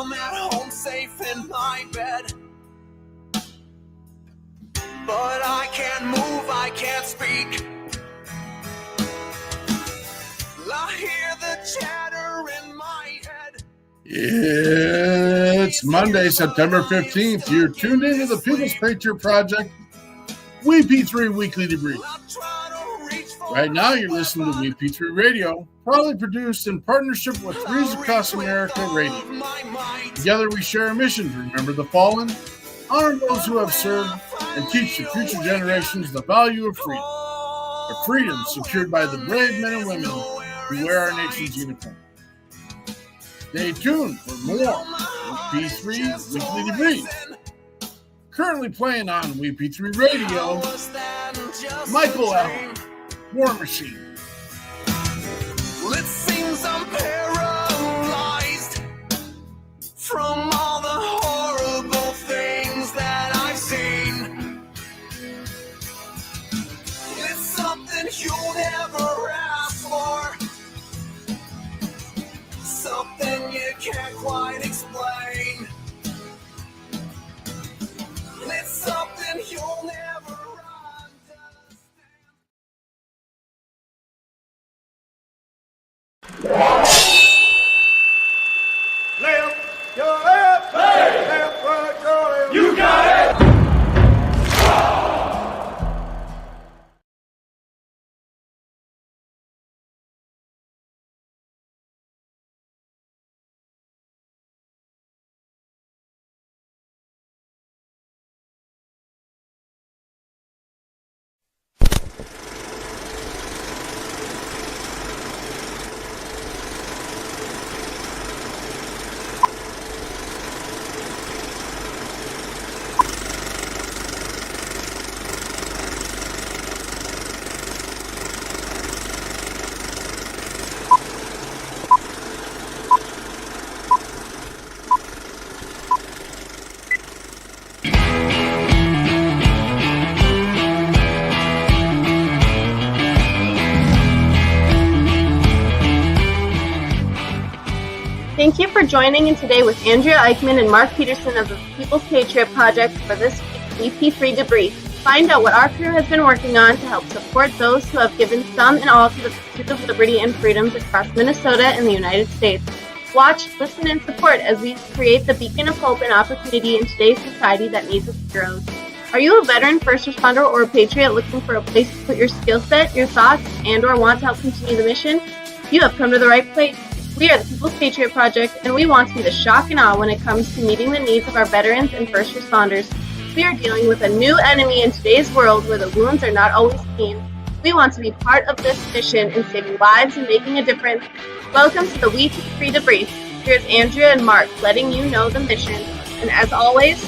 home at home, safe in my bed. But I can't move, I can't speak. I hear the chatter in my head. It's Monday, September 15th. You're tuned into the People's Patriot Project, WeP3 Weekly Debrief. Right now, you're listening to WeP3 Radio, proudly produced in partnership with Threes Across America Radio. Together, we share a mission to remember the fallen, honor those who have served, and teach the future generations the value of freedom. A freedom secured by the brave men and women who wear our nation's uniform. Stay tuned for more WeP3 Weekly Debrief. Currently playing on WeP3 Radio, Michael Allen, War Machine. It seems I'm paralyzed from all the horrible things that I've seen. It's something you'll never ask for, something you can't quite explain. It's something you'll never Left your left, left right, your left. You got it! Thank you for joining in today with Andrea Eichmann and Mark Peterson of the People's Patriot Project for this week's WeP3 Debrief. Find out what our crew has been working on to help support those who have given some and all to the pursuit of liberty and freedoms across Minnesota and the United States. Watch, listen, and support as we create the beacon of hope and opportunity in today's society that needs its heroes. Are you a veteran, first responder, or a patriot looking for a place to put your skill set, your thoughts, and or want to help continue the mission? You have come to the right place. We are the People's Patriot Project, and we want to be the shock and awe when it comes to meeting the needs of our veterans and first responders. We are dealing with a new enemy in today's world where the wounds are not always clean. We want to be part of this mission in saving lives and making a difference. Welcome to the WeP3 Debrief. Here's Andrea and Mark letting you know the mission. And as always,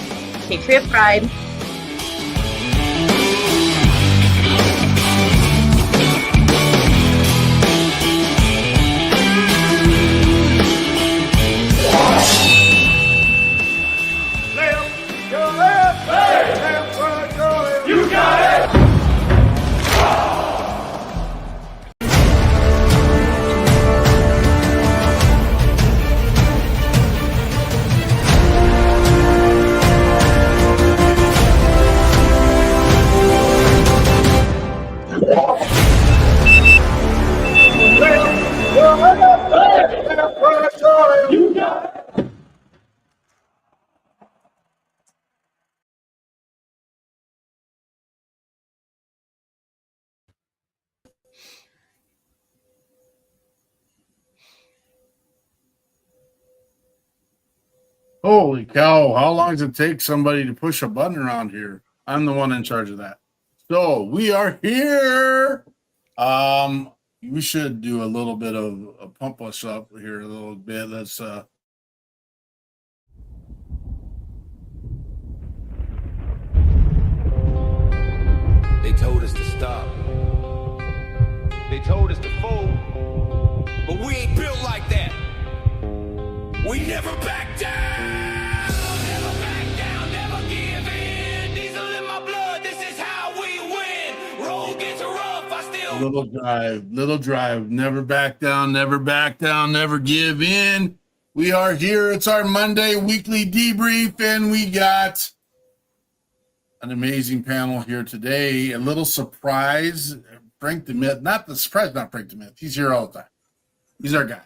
Patriot Pride. Holy cow, how long does it take somebody to push a button around here? I'm the one in charge of that. So we are here. We should do a little bit of pump us up here a little bit. Let's They told us to stop. They told us to fold. But we ain't built like that. We never back down. Never back down, never give in. Diesel in my blood, this is how we win. Road gets rough, I still. little drive, never back down, never give in. We are here. It's our Monday weekly debrief, and we got an amazing panel here today. A little surprise. Frank DeMith, not Frank DeMith. He's here all the time. He's our guy.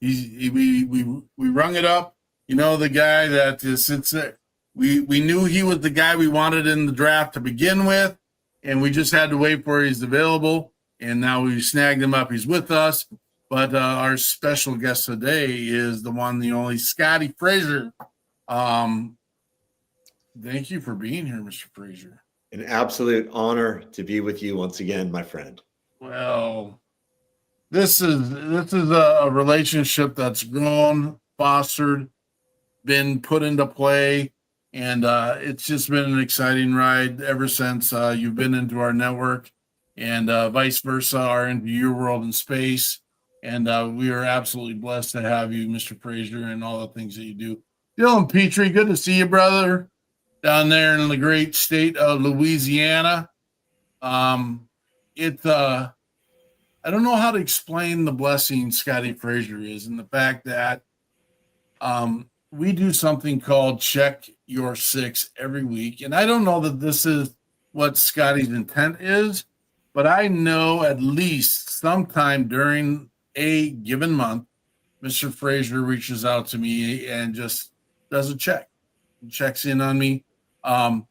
We rung it up. You know, the guy that sits there. We knew he was the guy we wanted in the draft to begin with, and we just had to wait for he's available. And now we snagged him up. He's with us. But our special guest today is the one, the only, Scotty Frazier. Thank you for being here, Mr. Frazier. An absolute honor to be with you once again, my friend. Well, this is a relationship that's grown, fostered, been put into play, and it's just been an exciting ride ever since you've been into our network, and vice versa, are into your world and space. And we are absolutely blessed to have you, Mr. Frazier, and all the things that you do. Dylan Petrie, good to see you, brother, down there in the great state of Louisiana. I don't know how to explain the blessing Scotty Frazier is, and the fact that we do something called Check Your Six every week. And I don't know that this is what Scotty's intent is, but I know at least sometime during a given month, Mr. Frazier reaches out to me and just does a check, checks in on me. I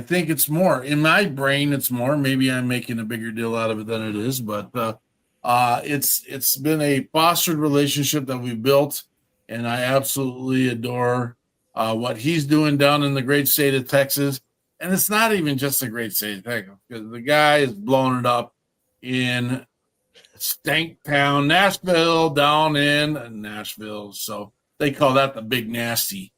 think it's more in my brain. It's more. Maybe I'm making a bigger deal out of it than it is, but it's been a fostered relationship that we've built, and I absolutely adore what he's doing down in the great state of Texas. And it's not even just the great state of Texas, because the guy is blowing it up in Stank Town, Nashville, down in Nashville. So they call that the Big Nasty.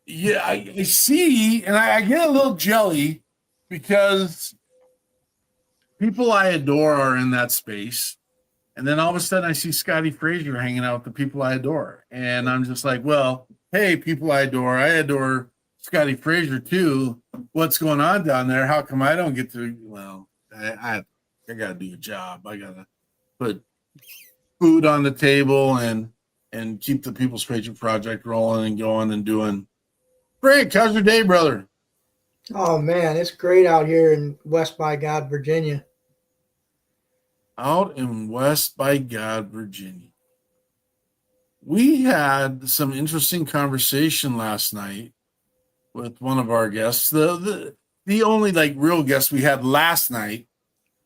Yeah, I see, and I get a little jelly because people I adore are in that space. And then all of a sudden I see Scotty Frazier hanging out with the people I adore. And I'm just like, well, hey, people I adore Scotty Frazier too. What's going on down there? How come I don't get to, well, I got to do a job. I got to put food on the table and keep the People's Patriot Project rolling and going and doing. Frank, how's your day, brother? Oh, man, it's great out here in West by God, Virginia. Out in West by God, Virginia. We had some interesting conversation last night with one of our guests. The only real guest we had last night.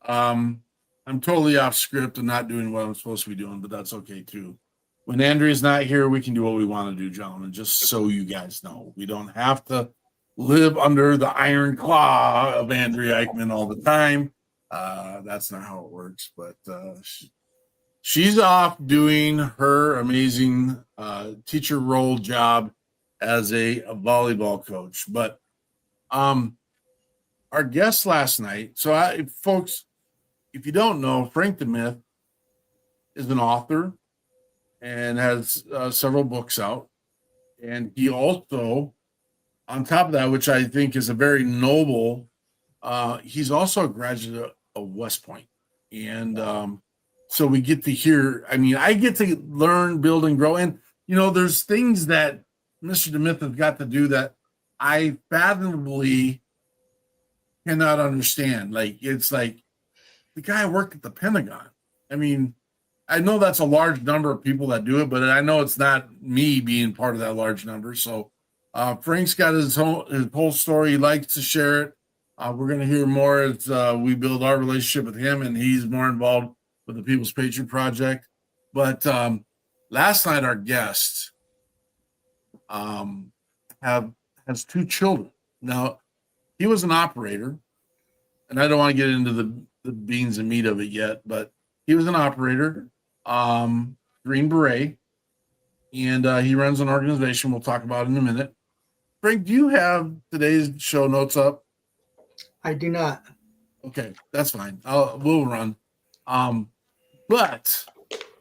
I'm totally off script and not doing what I'm supposed to be doing, but that's okay too. When Andrea's not here, we can do what we want to do, gentlemen, just so you guys know. We don't have to live under the iron claw of Andrea Eichmann all the time. That's not how it works, but she's off doing her amazing teacher role job as a volleyball coach. But our guest last night, folks, if you don't know, Frank DeMith is an author and has several books out. And he also, on top of that, which I think is a very noble, he's also a graduate of West Point. And so we get to hear, I get to learn, build, and grow. And, there's things that Mr. DeMith has got to do that I fathomably cannot understand. It's like the guy worked at the Pentagon. I know that's a large number of people that do it, but I know it's not me being part of that large number. So Frank's got his whole story. He likes to share it. We're going to hear more as we build our relationship with him, and he's more involved with the People's Patriot Project. But last night, our guest has two children. Now, he was an operator, and I don't want to get into the beans and meat of it yet, but he was an operator, Green Beret, and he runs an organization we'll talk about in a minute. Frank, do you have today's show notes up? I do not. Okay, that's fine. We'll run. But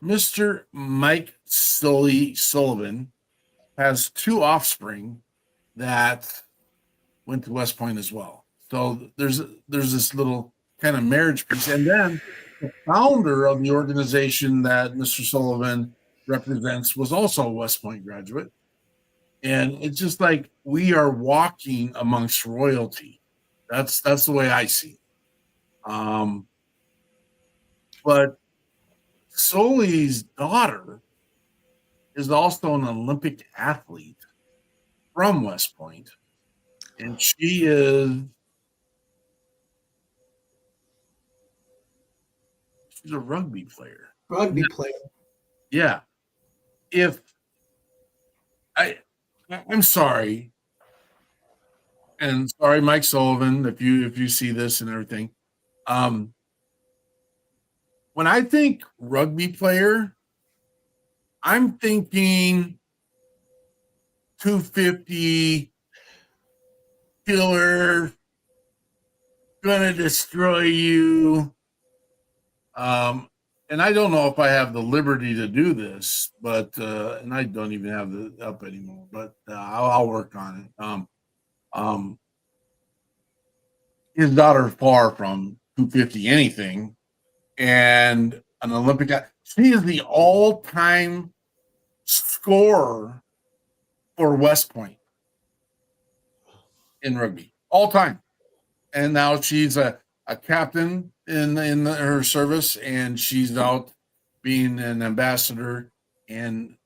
Mr. Mike Sullivan has two offspring that went to West Point as well. So there's this little kind of marriage piece. And then the founder of the organization that Mr. Sullivan represents was also a West Point graduate. And it's just like we are walking amongst royalty. That's the way I see it. But Soli's daughter is also an Olympic athlete from West Point, and she's a rugby player. Rugby player. Yeah. I'm sorry, and sorry, Mike Sullivan, if you see this and everything. When I think rugby player, I'm thinking 250 killer, gonna destroy you. And I don't know if I have the liberty to do this, but and I don't even have the up anymore. But I'll work on it. His daughter's far from 250 anything, and an Olympic. She is the all-time scorer for West Point in rugby, all time. And now she's a captain in her service, and she's out being an ambassador, and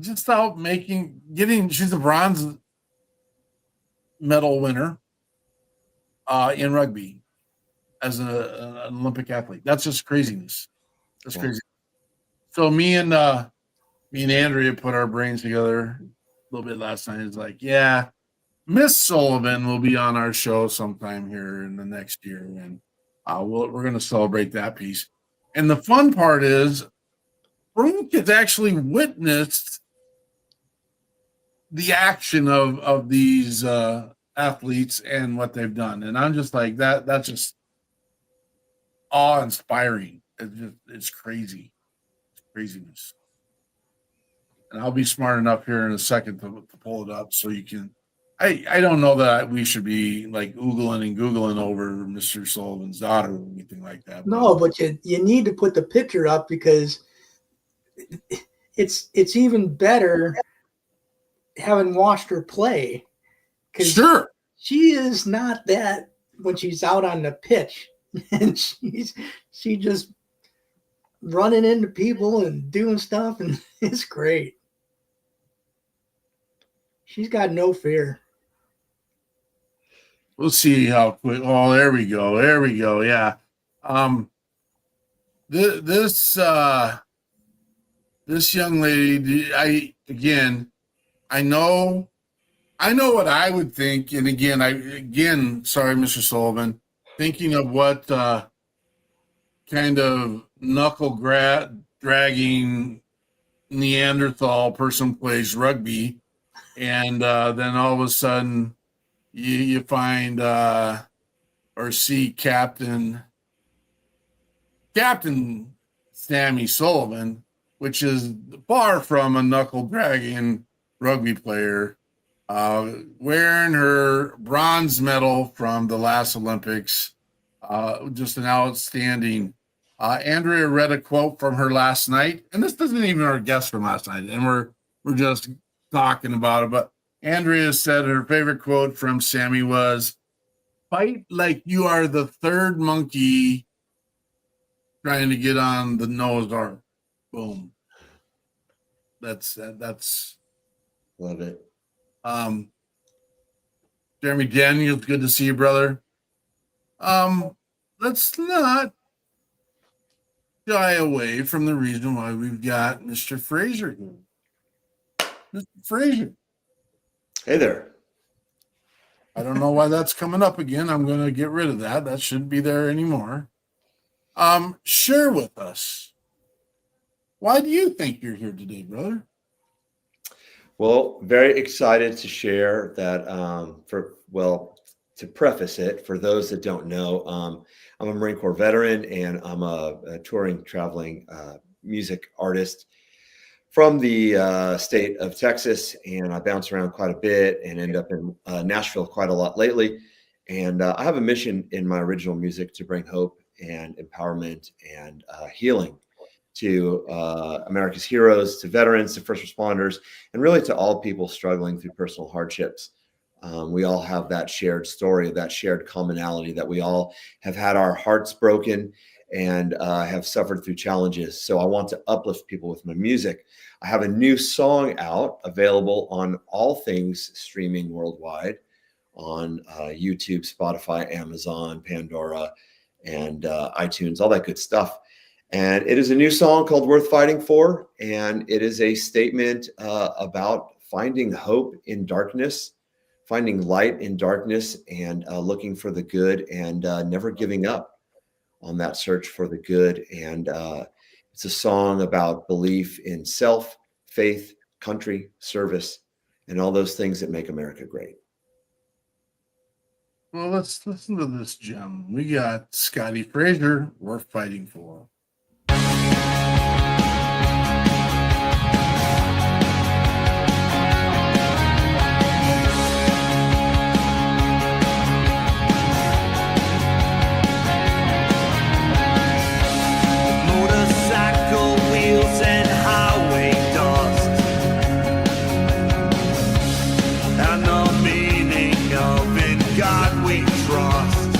just out she's a bronze medal winner in rugby as an Olympic athlete. That's just craziness. That's crazy. So me and Andrea put our brains together a little bit last night. It's like, yeah, Miss Sullivan will be on our show sometime here in the next year, and we're going to celebrate that piece. And the fun part is, Frank has actually witnessed the action of these athletes and what they've done, and I'm just like that. That's just awe-inspiring. It's crazy, it's craziness. And I'll be smart enough here in a second to pull it up so you can. I don't know that we should be like oogling and googling over Mr. Sullivan's daughter or anything like that. No, but you need to put the picture up because it's even better having watched her play. Sure. She is not that when she's out on the pitch, and she just running into people and doing stuff, and it's great. She's got no fear. We'll see how quick. Oh, there we go. There we go. Yeah. This young lady, I know what I would think. And again, sorry, Mr. Sullivan, thinking of what kind of knuckle dragging Neanderthal person plays rugby. And then all of a sudden you find or see Captain Sammy Sullivan, which is far from a knuckle dragging rugby player, wearing her bronze medal from the last Olympics. Just an outstanding. Andrea read a quote from her last night, and this isn't even our guest from last night, and we're just talking about it, but Andrea said her favorite quote from Sammy was, "Fight like you are the third monkey trying to get on the Noah's Ark." Boom. That's love it. Jeremy Daniels, good to see you, brother. Let's not shy away from the reason why we've got Mr. Fraser here. Mr. Fraser. Hey there. I don't know why that's coming up again. I'm going to get rid of that. That shouldn't be there anymore. Share with us. Why do you think you're here today, brother? Well, very excited to share that. To preface it, for those that don't know, I'm a Marine Corps veteran, and I'm a touring, traveling music artist from the state of Texas, and I bounce around quite a bit and end up in Nashville quite a lot lately. And I have a mission in my original music to bring hope and empowerment and healing to America's heroes, to veterans, to first responders, and really to all people struggling through personal hardships. We all have that shared story, that shared commonality, that we all have had our hearts broken and have suffered through challenges. So I want to uplift people with my music. I have a new song out, available on all things streaming worldwide, on YouTube, Spotify, Amazon, Pandora, and iTunes, all that good stuff. And it is a new song called Worth Fighting For. And it is a statement about finding hope in darkness, finding light in darkness, and looking for the good, and never giving up on that search for the good. And it's a song about belief in self, faith, country, service, and all those things that make America great. Well, let's listen to this gem. We got Scotty Frazier, Worth Fighting For. Motorcycle wheels and highway dust, and the meaning of in God we trust.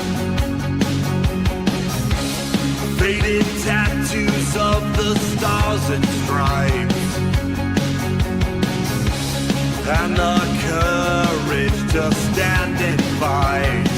Faded tattoos of the stars and stripes, and the courage to stand and fight.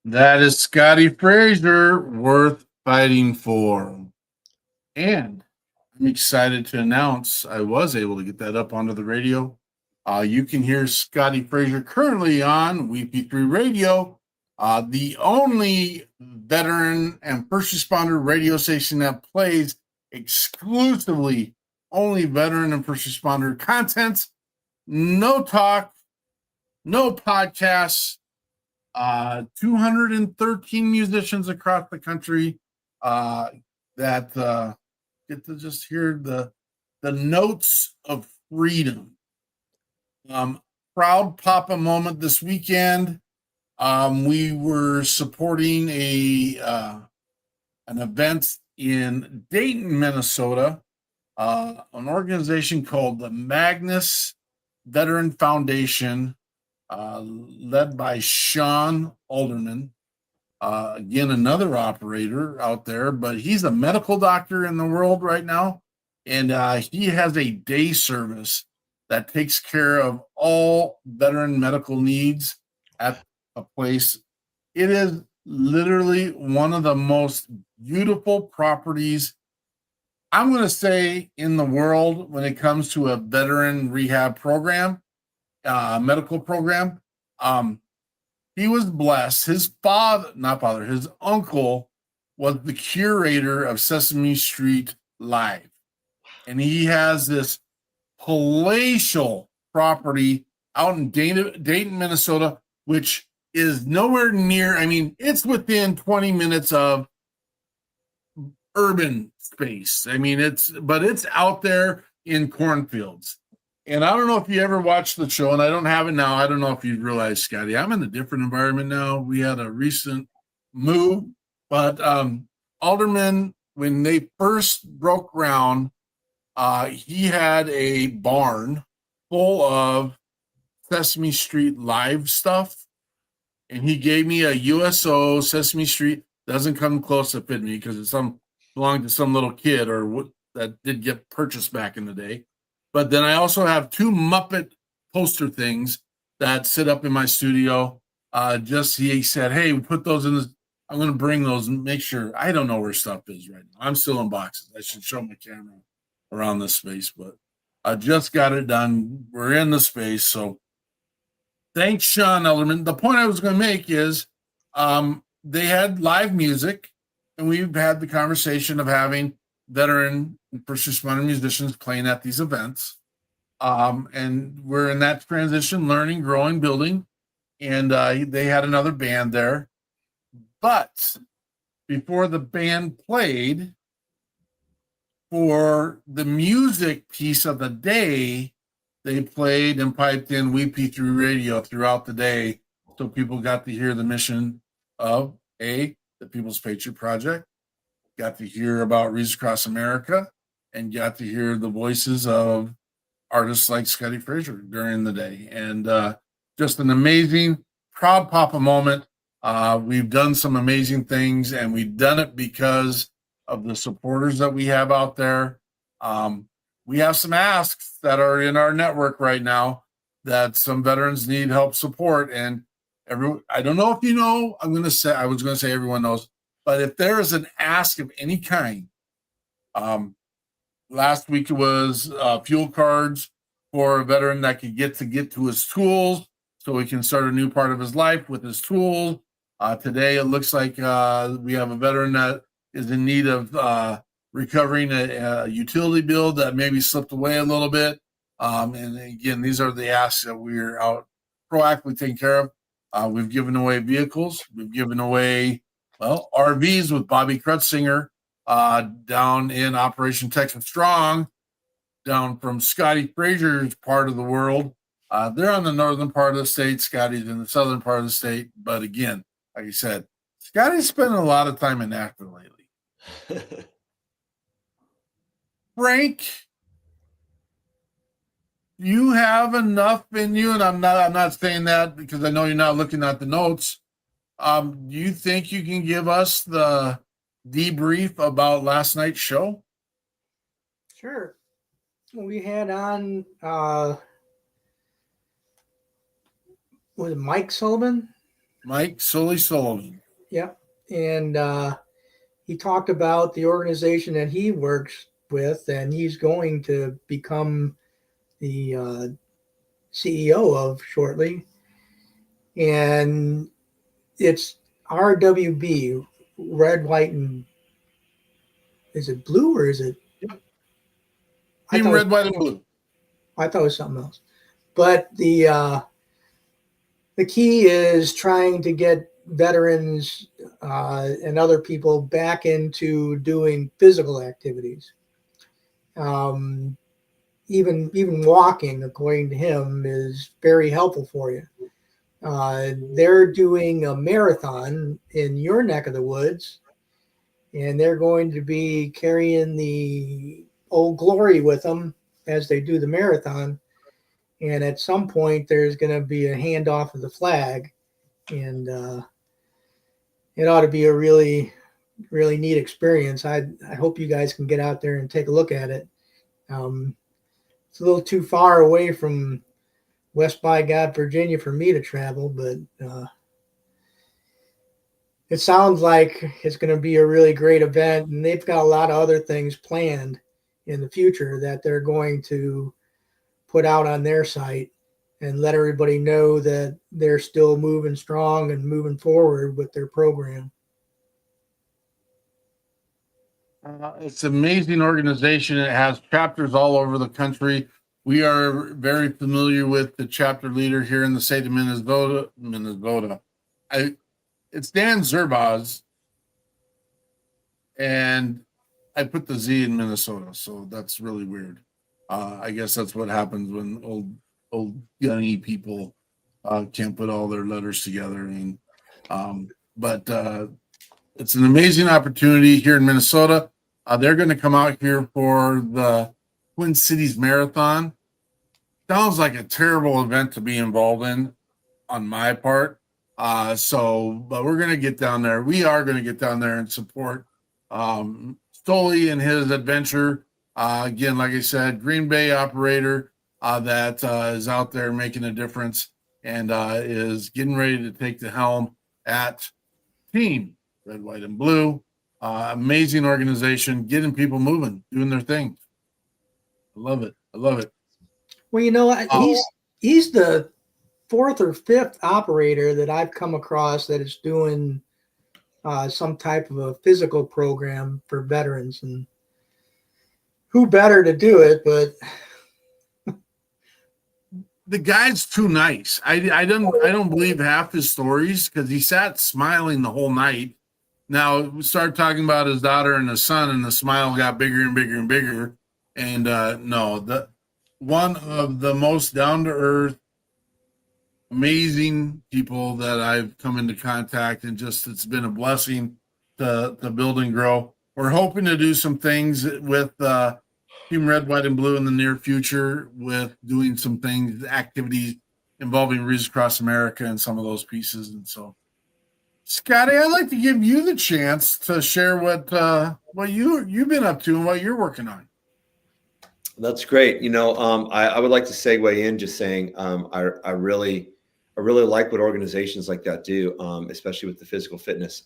That is Scotty Frazier, worth fighting for. And I'm excited to announce I was able to get that up onto the radio. You can hear Scotty Frazier currently on WeP3 Radio, the only veteran and first responder radio station that plays exclusively only veteran and first responder content. No talk, no podcasts. 213 musicians across the country that get to just hear the notes of freedom. Proud Papa moment this weekend. We were supporting an event in Dayton, Minnesota, an organization called the Magnus Veteran Foundation, led by Sean Alderman. Again, another operator out there, but he's a medical doctor in the world right now. And he has a day service that takes care of all veteran medical needs at a place. It is literally one of the most beautiful properties, I'm going to say, in the world when it comes to a veteran rehab program. Medical program. He was blessed. His his uncle was the curator of Sesame Street Live. And he has this palatial property out in Dayton, Minnesota, which is nowhere near, it's within 20 minutes of urban space. But it's out there in cornfields. And I don't know if you ever watched the show, and I don't have it now. I don't know if you realize, Scotty, I'm in a different environment now. We had a recent move, but Alderman, when they first broke ground, he had a barn full of Sesame Street Live stuff, and he gave me a USO Sesame Street. Doesn't come close to fit me because it's belonged to some little kid that did get purchased back in the day. But then I also have two Muppet poster things that sit up in my studio. He said, hey, we put those in I'm going to bring those and make sure. I don't know where stuff is right now. I'm still in boxes. I should show my camera around this space, but I just got it done. We're in the space. So thanks, Sean Ellerman. The point I was going to make is they had live music, and we've had the conversation of having veteran and first responder musicians playing at these events. And we're in that transition, learning, growing, building. And they had another band there. But before the band played, for the music piece of the day, they played and piped in WeP3 Radio throughout the day. So people got to hear the mission of the People's Patriot Project, got to hear about Reads Across America, and got to hear the voices of artists like Scotty Frazier during the day. And just an amazing, proud Papa moment. We've done some amazing things, and we've done it because of the supporters that we have out there. We have some asks that are in our network right now that some veterans need help support. And I don't know if you know, I was going to say everyone knows, but if there is an ask of any kind, last week it was fuel cards for a veteran that could get to his tools so he can start a new part of his life with his tools. Today it looks like we have a veteran that is in need of recovering a utility bill that maybe slipped away a little bit. And again, these are the asks that we're out proactively taking care of. We've given away vehicles. We've given away, RVs with Bobby Krutzinger down in Operation Texas Strong, down from Scotty Frazier's part of the world. They're on the northern part of the state. Scotty's in the southern part of the state. But again, like you said, Scotty's spending a lot of time in Nashville lately. Frank, you have enough in you, and I'm not saying that because I know you're not looking at the notes. Do you think you can give us the debrief about last night's show? Sure. We had on was it Mike Sullivan? Mike Sully-Sullivan. Yep. And he talked about the organization that he works with, and he's going to become the CEO of shortly. And it's RWB, red, white, and is it blue or is it? Team red, white, and blue. I thought it was something else. But the key is trying to get veterans and other people back into doing physical activities. Even walking, according to him, is very helpful for you. They're doing a marathon in your neck of the woods, and they're going to be carrying the Old Glory with them as they do the marathon. And at some point, there's going to be a handoff of the flag, and it ought to be a really, really neat experience. I hope you guys can get out there and take a look at it. It's a little too far away from West by God, Virginia for me to travel, but it sounds like it's going to be a really great event, and they've got a lot of other things planned in the future that they're going to put out on their site and let everybody know that they're still moving strong and moving forward with their program. It's an amazing organization. It has chapters all over the country. We are very familiar with the chapter leader here in the state of Minnesota. It's Dan Zerbaz, and I put the Z in Minnesota, so that's really weird. I guess that's what happens when old gunny people can't put all their letters together. And but it's an amazing opportunity here in Minnesota. They're going to come out here for the Twin Cities Marathon. Sounds like a terrible event to be involved in on my part. But we're going to get down there. We are going to get down there and support Stoley and his adventure. Again, like I said, Green Bay operator that is out there making a difference and is getting ready to take the helm at Team Red, White, and Blue. Amazing organization, getting people moving, doing their thing. I love it. I love it. Well, you know, he's the fourth or fifth operator that I've come across that is doing some type of a physical program for veterans, and who better to do it? But the guy's too nice. I don't believe half his stories because he sat smiling the whole night. Now we started talking about his daughter and his son, and the smile got bigger and bigger and bigger. And one of the most down to earth, amazing people that I've come into contact, and just it's been a blessing to build and grow. We're hoping to do some things with Team Red, White, and Blue in the near future with doing some things, activities involving Reads Across America and some of those pieces. And so, Scotty, I'd like to give you the chance to share what you've been up to and what you're working on. That's great. I would like to segue in just saying I really like what organizations like that do, especially with the physical fitness.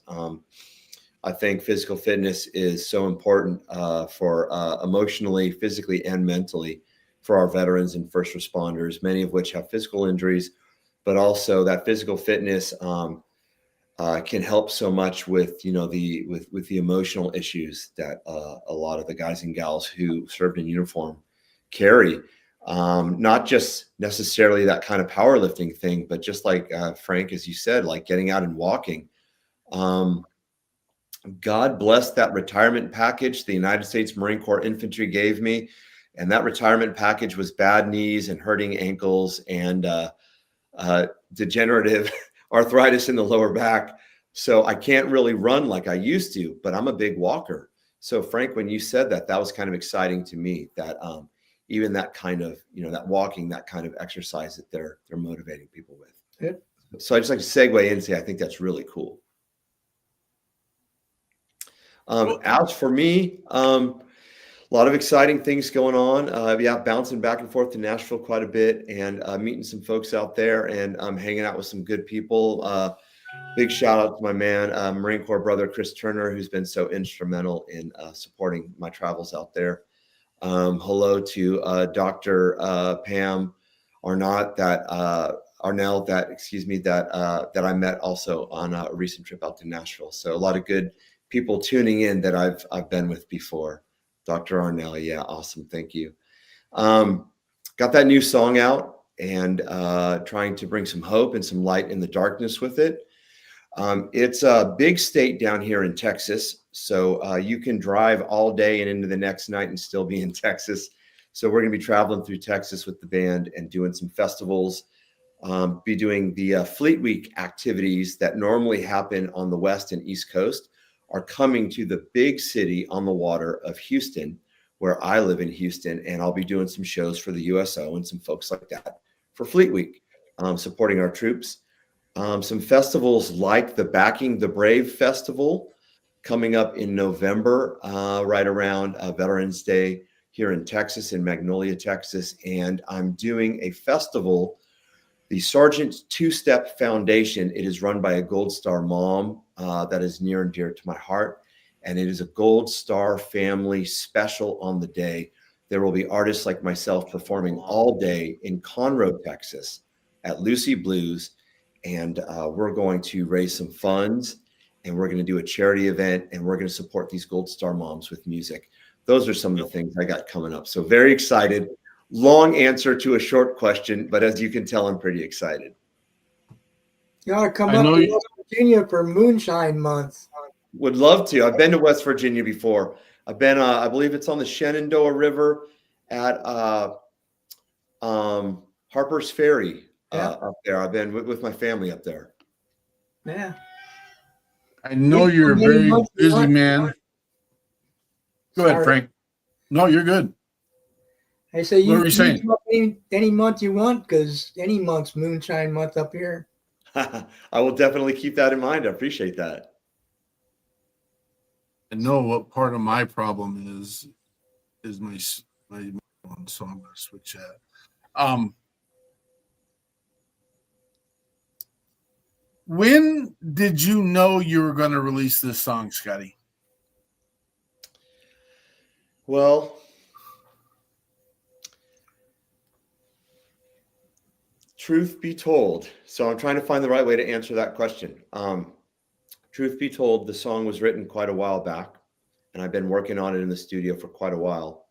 I think physical fitness is so important for emotionally, physically, and mentally for our veterans and first responders, many of which have physical injuries, but also that physical fitness can help so much with the emotional issues that a lot of the guys and gals who served in uniform carry. Not just necessarily that kind of powerlifting thing, but just like Frank, as you said, like getting out and walking. God bless that retirement package the United States Marine Corps Infantry gave me. And that retirement package was bad knees and hurting ankles and degenerative arthritis in the lower back. So I can't really run like I used to, but I'm a big walker. So Frank, when you said that was kind of exciting to me, that even that kind of, that walking, that kind of exercise that they're motivating people with. Yep. So I just like to segue in and say, I think that's really cool. As for me, a lot of exciting things going on. Bouncing back and forth to Nashville quite a bit and meeting some folks out there and hanging out with some good people. big shout out to my man, Marine Corps brother Chris Turner, who's been so instrumental in supporting my travels out there. Hello to Dr. Pam Arnott, that I met also on a recent trip out to Nashville. So a lot of good people tuning in that I've been with before. Dr. Arnell, yeah, awesome, thank you. Got that new song out and trying to bring some hope and some light in the darkness with it. It's a big state down here in Texas, so you can drive all day and into the next night and still be in Texas. So we're going to be traveling through Texas with the band and doing some festivals, be doing the Fleet Week activities that normally happen on the West and East Coast are coming to the big city on the water of Houston, where I live in Houston, and I'll be doing some shows for the USO and some folks like that for Fleet Week, supporting our troops. Some festivals like the Backing the Brave Festival coming up in November, right around Veterans Day here in Texas, in Magnolia, Texas. And I'm doing a festival, the Sergeant Two-Step Foundation. It is run by a Gold Star mom that is near and dear to my heart. And it is a Gold Star family special on the day. There will be artists like myself performing all day in Conroe, Texas at Lucy Blues. And we're going to raise some funds, and we're going to do a charity event, and we're going to support these Gold Star moms with music. Those are some of the things I got coming up. So very excited. Long answer to a short question, but as you can tell, I'm pretty excited. You ought to come up to West Virginia for Moonshine Month. Would love to. I've been to West Virginia before. I've been, I believe it's on the Shenandoah River at Harper's Ferry. Up there. I've been with my family up there. Yeah. I know you're a very busy man. Go ahead, Frank. No, you're good. I say what were you saying? Any month you want, because any month's Moonshine Month up here. I will definitely keep that in mind. I appreciate that. I know what part of my problem is my phone, so I'm going to switch that. When did you know you were going to release this song, Scotty? Well, truth be told, so I'm trying to find the right way to answer that question. Truth be told, the song was written quite a while back, and I've been working on it in the studio for quite a while.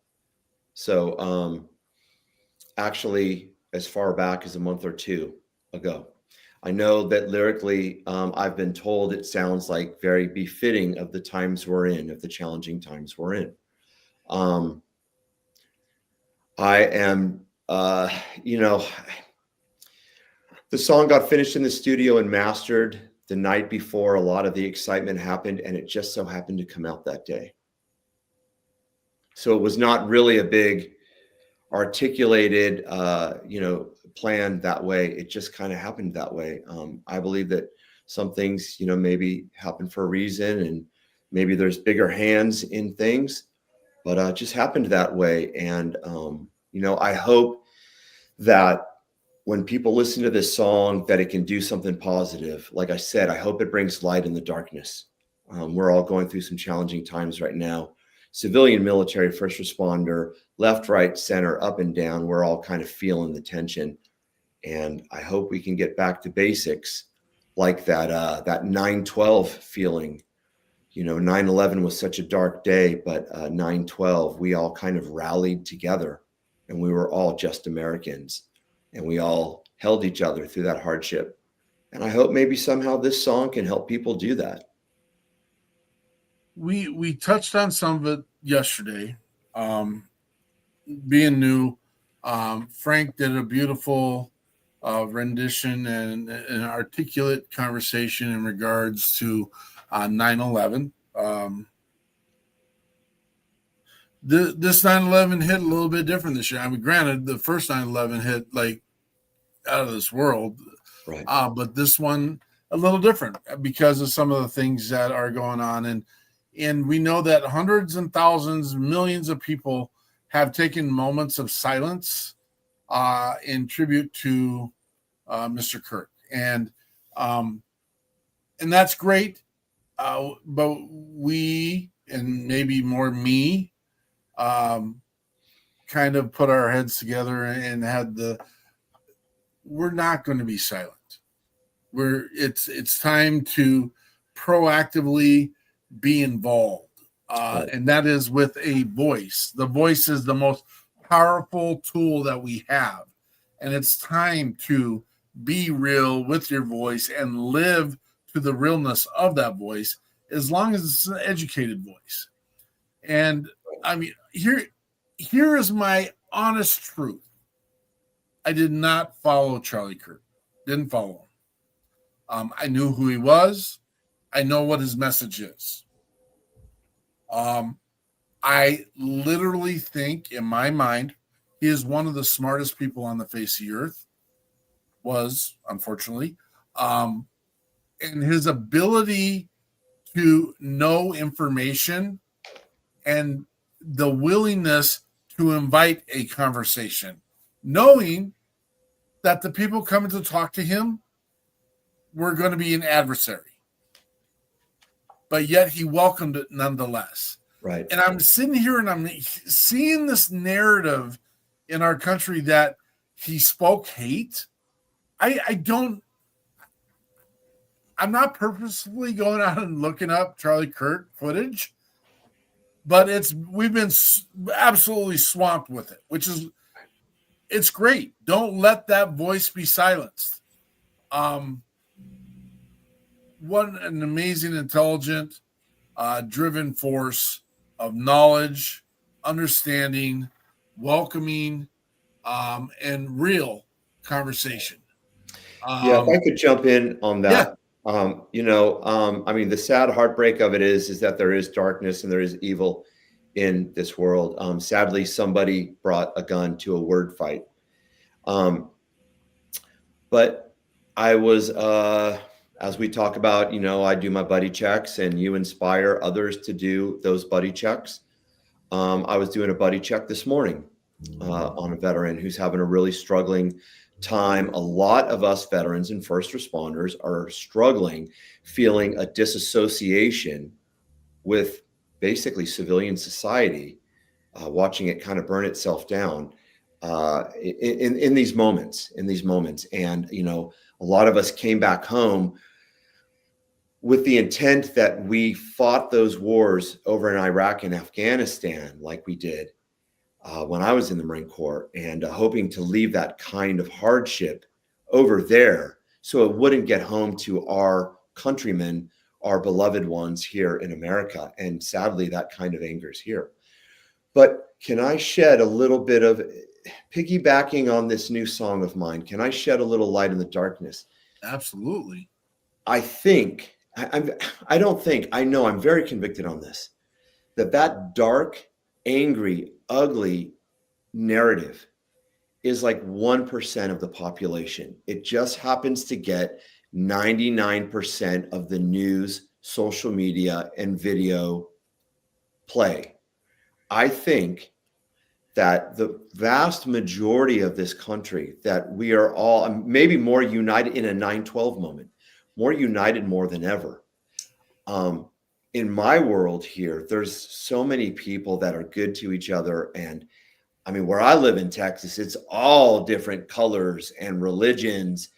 So actually, as far back as a month or two ago. I know that lyrically, I've been told it sounds like very befitting of the times we're in, of the challenging times we're in. I am, the song got finished in the studio and mastered the night before a lot of the excitement happened, and it just so happened to come out that day. So it was not really a big articulated, plan that way. It just kind of happened that way. I believe that some things, maybe happen for a reason, and maybe there's bigger hands in things, but it just happened that way. And, I hope that when people listen to this song, that it can do something positive. Like I said, I hope it brings light in the darkness. We're all going through some challenging times right now. Civilian, military, first responder, left, right, center, up and down. We're all kind of feeling the tension. And I hope we can get back to basics like that 9/12 feeling. 9/11 was such a dark day, but 9/12, we all kind of rallied together, and we were all just Americans, and we all held each other through that hardship. And I hope maybe somehow this song can help people do that. We touched on some of it yesterday. Being new, Frank did a beautiful rendition and an articulate conversation in regards to 9/11. This 9/11 hit a little bit different this year. I mean, granted, the first 9/11 hit like out of this world, right? But this one a little different because of some of the things that are going on, and we know that hundreds and thousands, millions of people have taken moments of silence in tribute to Mr. Kirk. And and that's great. But we, and maybe more me, kind of put our heads together and had we're not going to be silent. It's time to proactively be involved. And that is with a voice. The voice is the most powerful tool that we have. And it's time to be real with your voice and live to the realness of that voice, as long as it's an educated voice. And I mean, here is my honest truth. I did not follow Charlie Kirk. Didn't follow him. I knew who he was. I know what his message is. I literally think, in my mind, he is one of the smartest people on the face of the earth. Was, unfortunately. And his ability to know information and the willingness to invite a conversation, knowing that the people coming to talk to him were going to be an adversary. But yet he welcomed it nonetheless. Right. And I'm sitting here and I'm seeing this narrative in our country that he spoke hate. I'm not purposefully going out and looking up Charlie Kirk footage, but we've been absolutely swamped with it, it's great. Don't let that voice be silenced. What an amazing, intelligent, driven force of knowledge, understanding, welcoming, and real conversation. If I could jump in on that. Yeah. I mean, the sad heartbreak of it is that there is darkness and there is evil in this world. Sadly, somebody brought a gun to a word fight. But I was, as we talk about, I do my buddy checks and you inspire others to do those buddy checks. I was doing a buddy check this morning on a veteran who's having a really struggling time. A lot of us veterans and first responders are struggling, feeling a disassociation with basically civilian society, watching it kind of burn itself down in these moments. And, a lot of us came back home with the intent that we fought those wars over in Iraq and Afghanistan like we did when I was in the Marine Corps, and hoping to leave that kind of hardship over there so it wouldn't get home to our countrymen, our beloved ones here in America. And sadly, that kind of anger is here. But can I shed a little bit of, piggybacking on this new song of mine, can I shed a little light in the darkness? Absolutely. I know I'm very convicted on this, that dark, angry, ugly narrative is like 1% of the population. It just happens to get 99% of the news, social media, and video play. I think that the vast majority of this country, that we are all maybe more united in a 9/12 moment, more united more than ever. In my world here, there's so many people that are good to each other. And I mean, where I live in Texas, it's all different colors and religions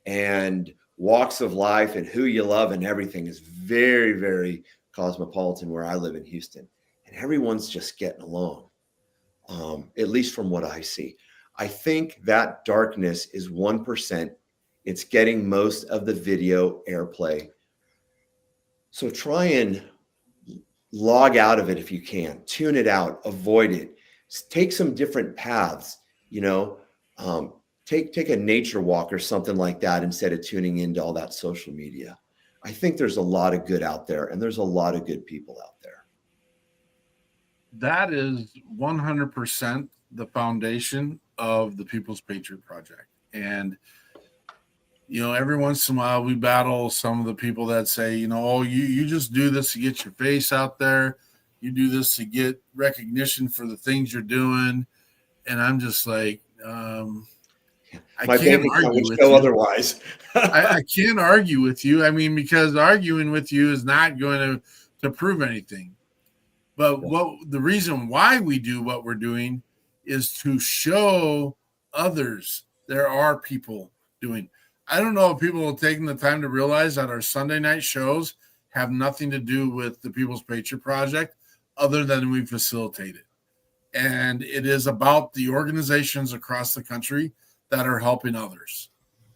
and walks of life, and who you love and everything is very, very cosmopolitan where I live in Houston. And everyone's just getting along, at least from what I see. I think that darkness is 1%. It's getting most of the video airplay. So try and log out of it if you can. Tune it out. Avoid it. Take some different paths. Take a nature walk or something like that instead of tuning into all that social media. I think there's a lot of good out there, and there's a lot of good people out there. That is 100% the foundation of the People's Patriot Project. And every once in a while we battle some of the people that say, you just do this to get your face out there. You do this to get recognition for the things you're doing. And I'm just like, I My can't bank account argue would with show you. otherwise. I can't argue with you. I mean, because arguing with you is not going to prove anything. But what the reason why we do what we're doing is to show others there are people doing. I don't know if people are taking the time to realize that our Sunday night shows have nothing to do with the People's Patriot Project other than we facilitate it. And it is about the organizations across the country that are helping others.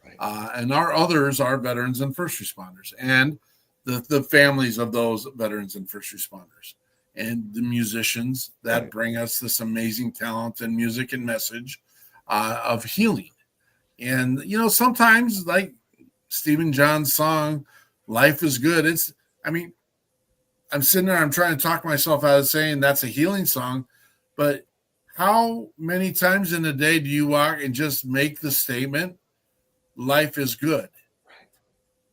Right. And our others are veterans and first responders and the families of those veterans and first responders and the musicians that Right. bring us this amazing talent and music and message of healing. And, you know, sometimes like Stephen John's song, Life is Good. I'm sitting there, I'm trying to talk myself out of saying that's a healing song, but how many times in a day do you walk and just make the statement, life is good?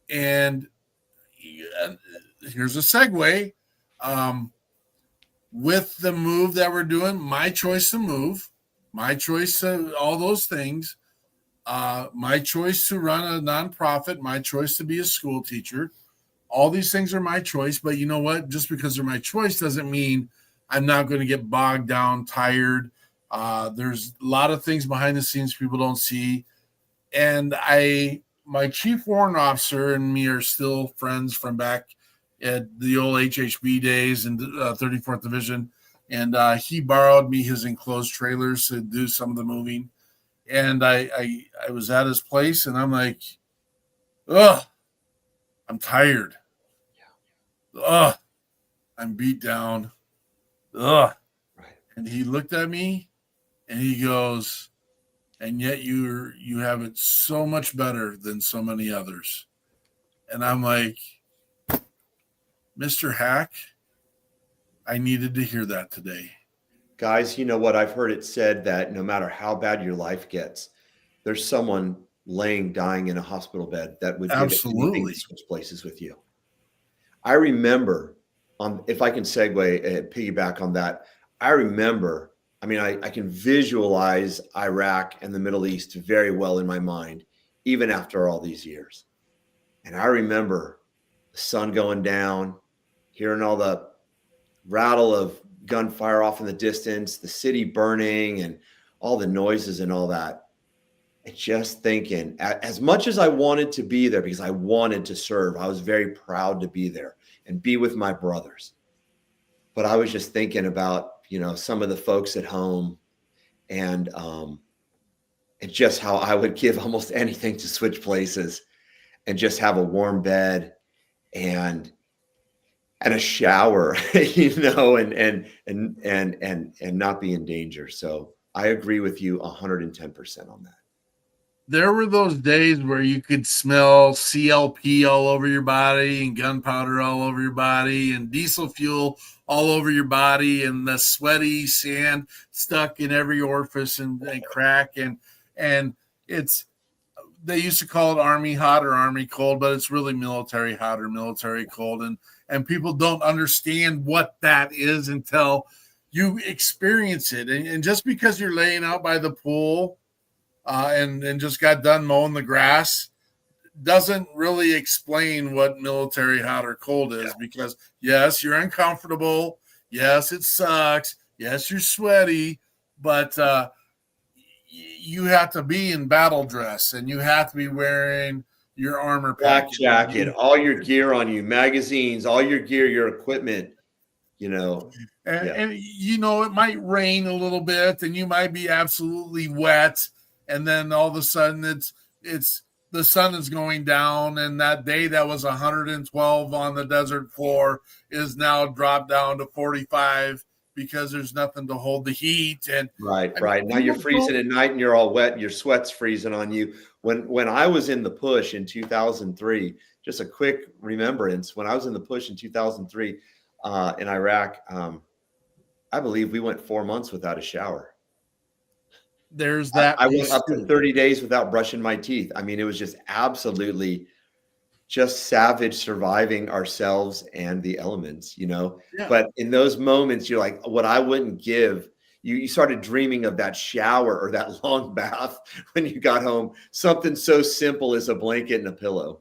And here's a segue. With the move that we're doing, my choice to move, my choice to all those things, my choice to run a nonprofit, my choice to be a school teacher, all these things are my choice. But you know what? Just because they're my choice doesn't mean I'm not going to get bogged down, tired. There's a lot of things behind the scenes people don't see. And my chief warrant officer and me are still friends from back at the old HHB days in 34th Division. And he borrowed me his enclosed trailers to do some of the moving. And I was at his place and I'm like, ugh, I'm tired. Ugh, I'm beat down. Ugh. Right. And he looked at me and he goes, and yet you have it so much better than so many others. And I'm like, Mr. Hack, I needed to hear that today. Guys, you know what? I've heard it said that no matter how bad your life gets, there's someone dying in a hospital bed that would give it anything to switch places with you. I remember, if I can piggyback on that, I remember, I can visualize Iraq and the Middle East very well in my mind, even after all these years. And I remember the sun going down, hearing all the rattle of gunfire off in the distance, the city burning and all the noises and all that. And just thinking, as much as I wanted to be there because I wanted to serve, I was very proud to be there and be with my brothers. But I was just thinking about, some of the folks at home and just how I would give almost anything to switch places and just have a warm bed and a shower, and not be in danger. So I agree with you 110% on that. There were those days where you could smell CLP all over your body and gunpowder all over your body and diesel fuel all over your body and the sweaty sand stuck in every orifice and crack. And they used to call it Army hot or Army cold, but it's really military hot or military cold. And people don't understand what that is until you experience it. And just because you're laying out by the pool and just got done mowing the grass doesn't really explain what military hot or cold is, because yes, you're uncomfortable. Yes, it sucks. Yes, you're sweaty, but you have to be in battle dress and you have to be wearing your armor Black pack, jacket, all your gear on you, magazines, all your gear, your equipment, And it might rain a little bit and you might be absolutely wet. And then all of a sudden it's the sun is going down, and that day that was 112 on the desert floor is now dropped down to 45 because there's nothing to hold the heat. And right. Now you're freezing at night and you're all wet and your sweat's freezing on you. When I was in the push in 2003, just a quick remembrance, when I was in the push in 2003 in Iraq, I believe we went 4 months without a shower. There's that. I went up to 30 days without brushing my teeth. It was just absolutely just savage surviving ourselves and the elements, Yeah. But in those moments, you're like, what I wouldn't give, you started dreaming of that shower or that long bath when you got home. Something so simple as a blanket and a pillow.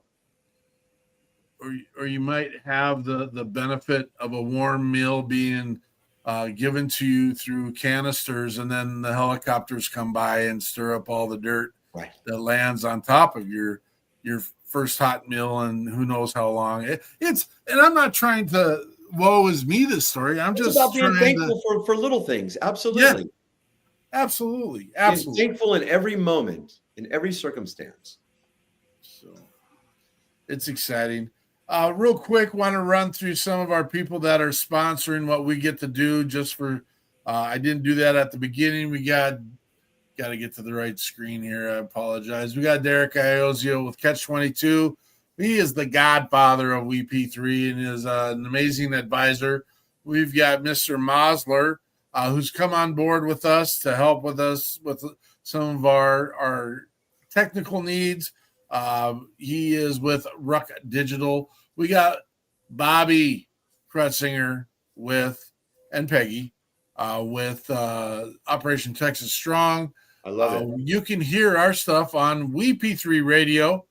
Or you might have the benefit of a warm meal being given to you through canisters, and then the helicopters come by and stir up all the dirt that lands on top of your first hot meal, and who knows how long it's. And I'm not trying to woe is me this story. I'm just about being trying thankful for little things. Absolutely. Yeah, absolutely. Being thankful in every moment, in every circumstance. So it's exciting. Real quick, want to run through some of our people that are sponsoring what we get to do. Just for, I didn't do that at the beginning. We got to get to the right screen here. I apologize. We got Derek Iozio with Catch 22. He is the godfather of WeP3 and is an amazing advisor. We've got Mr. Mosler, who's come on board with us to help with us with some of our technical needs. He is with Ruck Digital. We got Bobby Kretzinger and Peggy with Operation Texas Strong. I love it. You can hear our stuff on WeP3 Radio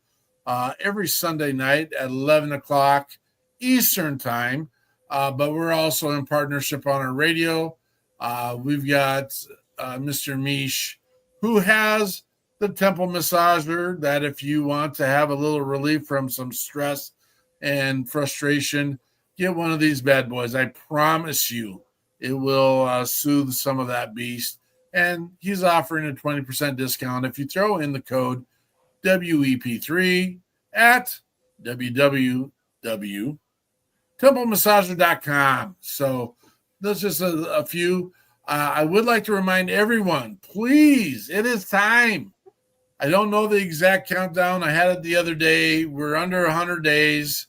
every Sunday night at 11 o'clock Eastern Time. But we're also in partnership on our radio. We've got Mr. Mish, who has the temple massager that if you want to have a little relief from some stress and frustration, get one of these bad boys. I promise you it will soothe some of that beast. And he's offering a 20% discount if you throw in the code WEP3 at www.templemassager.com. So that's just a few. I would like to remind everyone, please, it is time. I don't know the exact countdown. I had it the other day. We're under 100 days.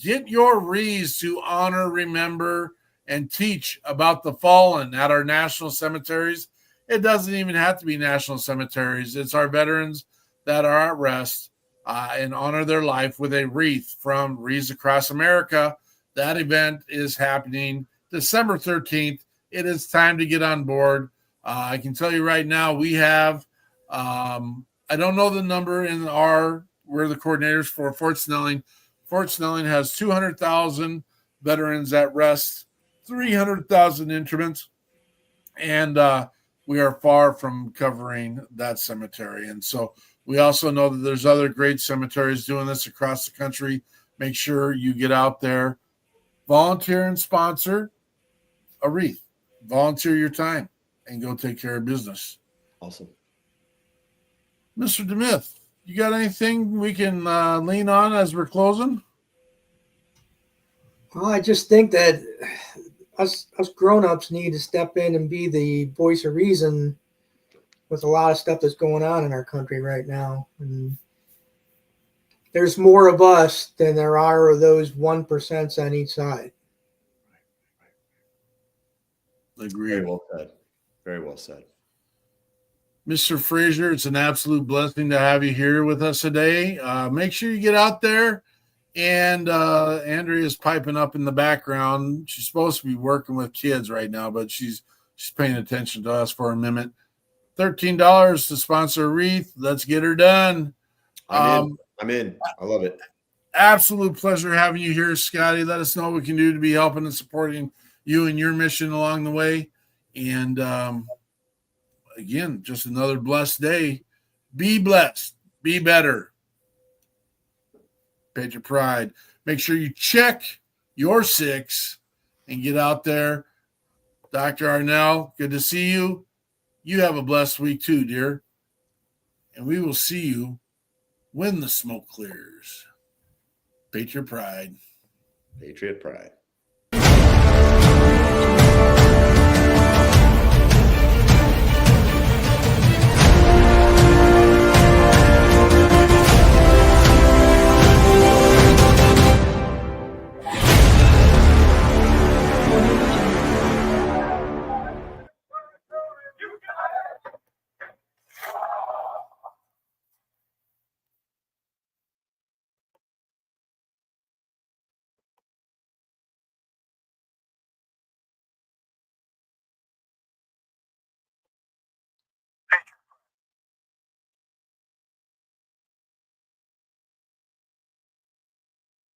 Get your wreaths to honor, remember, and teach about the fallen at our national cemeteries. It doesn't even have to be national cemeteries. It's our veterans that are at rest and honor their life with a wreath from Wreaths Across America. That event is happening December 13th. It is time to get on board. I can tell you right now, we have, I don't know the number we're the coordinators for Fort Snelling. Fort Snelling has 200,000 veterans at rest, 300,000 instruments, and we are far from covering that cemetery. And so we also know that there's other great cemeteries doing this across the country. Make sure you get out there, volunteer and sponsor a wreath, volunteer your time, and go take care of business. Awesome. Mr. DeMith, you got anything we can lean on as we're closing? Well, I just think that us grown-ups need to step in and be the voice of reason with a lot of stuff that's going on in our country right now. And there's more of us than there are of those 1% on each side. Agree. Very well said. Very well said. Mr. Frazier, it's an absolute blessing to have you here with us today. Make sure you get out there. And Andrea's piping up in the background. She's supposed to be working with kids right now, but she's paying attention to us for a minute. $13 to sponsor a wreath. Let's get her done. I'm in. I love it. Absolute pleasure having you here, Scotty. Let us know what we can do to be helping and supporting you and your mission along the way. And again, just another blessed day. Be blessed. Be better. Patriot Pride. Make sure you check your 6 and get out there. Dr. Arnell, good to see you. You have a blessed week too, dear. And we will see you when the smoke clears. Patriot Pride. Patriot Pride.